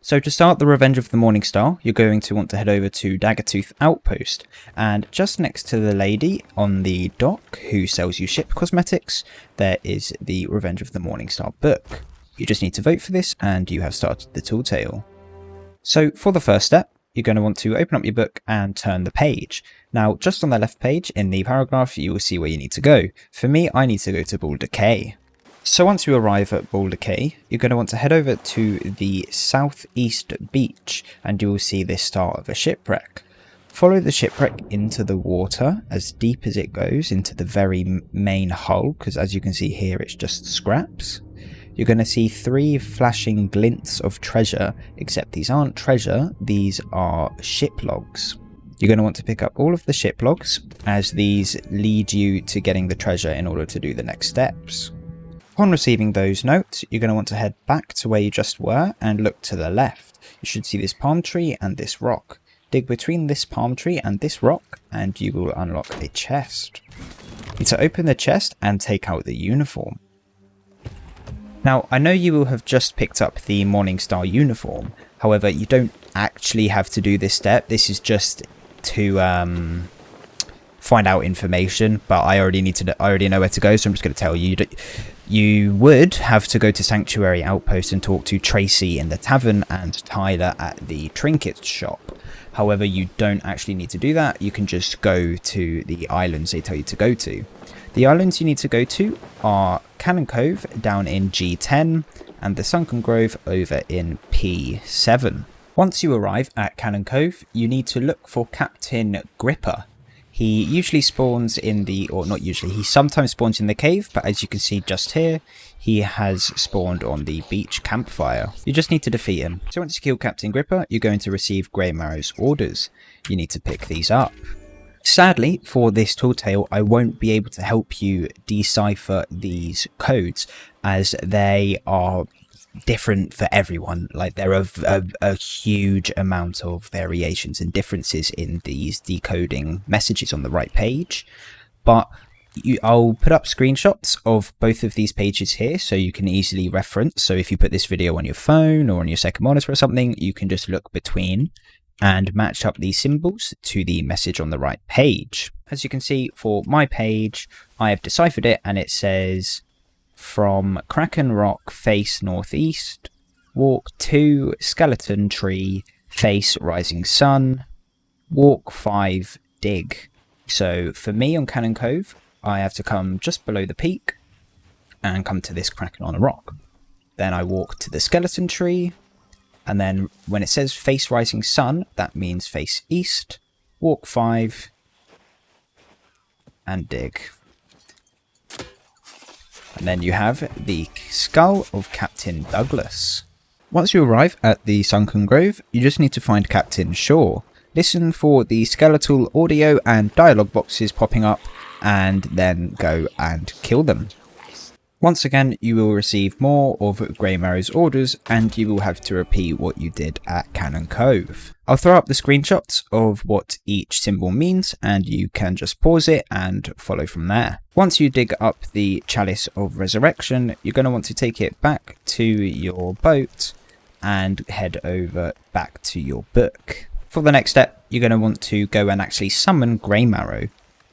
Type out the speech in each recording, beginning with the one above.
So to start the Revenge of the Morningstar, you're going to want to head over to Daggertooth Outpost, and just next to the lady on the dock who sells you ship cosmetics, there is the Revenge of the Morningstar book. You just need to vote for this and you have started the tall tale. So for the first step, you're going to want to open up your book and turn the page. Now just on the left page in the paragraph you will see where you need to go. For me, I need to go to Boulder Cay. So once you arrive at Boulder Cay, you're going to want to head over to the southeast beach and you will see this start of a shipwreck. Follow the shipwreck into the water as deep as it goes into the very main hull, because as you can see here it's just scraps. You're going to see 3 flashing glints of treasure, except these aren't treasure, these are ship logs. You're going to want to pick up all of the ship logs as these lead you to getting the treasure in order to do the next steps. Upon receiving those notes, you're going to want to head back to where you just were and look to the left. You should see this palm tree and this rock. Dig between this palm tree and this rock and you will unlock a chest. You need to open the chest and take out the uniform. Now, I know you will have just picked up the Morningstar Uniform, however you don't actually have to do this step. This is just to find out information, but I already know where to go, so I'm just going to tell you. You would have to go to Sanctuary Outpost and talk to Tracy in the tavern and Tyler at the trinket shop. However, you don't actually need to do that. You can just go to the islands they tell you to go to. The islands you need to go to are Cannon Cove down in G10 and the Sunken Grove over in P7. Once you arrive at Cannon Cove, you need to look for Captain Gripper. He usually spawns in the, or not usually, he sometimes spawns in the cave, but as you can see just here, he has spawned on the beach campfire. You just need to defeat him. So once you kill Captain Gripper, you're going to receive Graymarrow's orders. You need to pick these up. Sadly, for this tall tale, I won't be able to help you decipher these codes as they are different for everyone. Like there are a huge amount of variations and differences in these decoding messages on the right page, but I'll put up screenshots of both of these pages here so you can easily reference. So if you put this video on your phone or on your second monitor or something, you can just look between and match up these symbols to the message on the right page. As you can see, for my page, I have deciphered it and it says, from Kraken Rock, face northeast, walk 2 skeleton tree, face rising sun, walk 5, dig. So for me on Cannon Cove, I have to come just below the peak and come to this Kraken on a rock. Then I walk to the skeleton tree, and then when it says face rising sun, that means face east, walk 5, and dig. And then you have the skull of Captain Douglas. Once you arrive at the Sunken Grove, you just need to find Captain Shaw. Listen for the skeletal audio and dialogue boxes popping up, and then go and kill them. Once again, you will receive more of Graymarrow's orders, and you will have to repeat what you did at Cannon Cove. I'll throw up the screenshots of what each symbol means, and you can just pause it and follow from there. Once you dig up the Chalice of Resurrection, you're going to want to take it back to your boat and head over back to your book. For the next step, you're going to want to go and actually summon Graymarrow.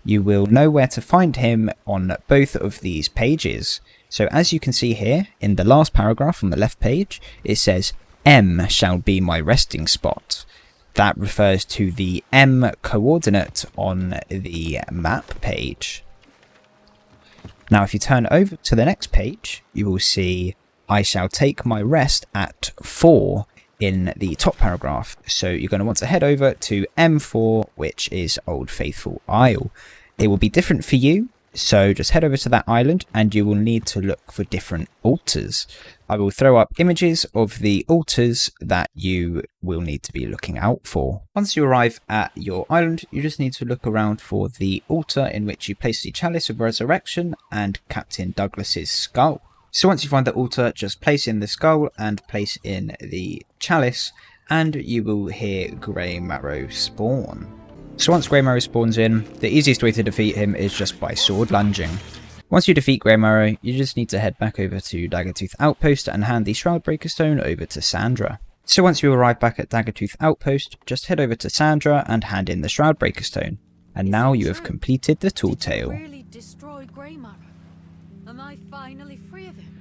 You will know where to find him on both of these pages. So as you can see here, in the last paragraph on the left page, it says, M shall be my resting spot. That refers to the M coordinate on the map page. Now if you turn over to the next page, you will see, I shall take my rest at 4 in the top paragraph. So you're going to want to head over to M4, which is Old Faithful Isle. It will be different for you, so just head over to that island and you will need to look for different altars. I will throw up images of the altars that you will need to be looking out for. Once you arrive at your island, you just need to look around for the altar in which you place the Chalice of Resurrection and Captain Douglas's skull. So once you find the altar, just place in the skull and place in the chalice, and you will hear Graymarrow spawn. So once Graymarrow spawns in, the easiest way to defeat him is just by sword lunging. Once you defeat Graymarrow, you just need to head back over to Daggertooth Outpost and hand the Shroudbreaker Stone over to Sandra. So once you arrive back at Daggertooth Outpost, just head over to Sandra and hand in the Shroudbreaker Stone. And now you have completed the Tall Tale. Did you really destroy Graymarrow? Am I finally free of him?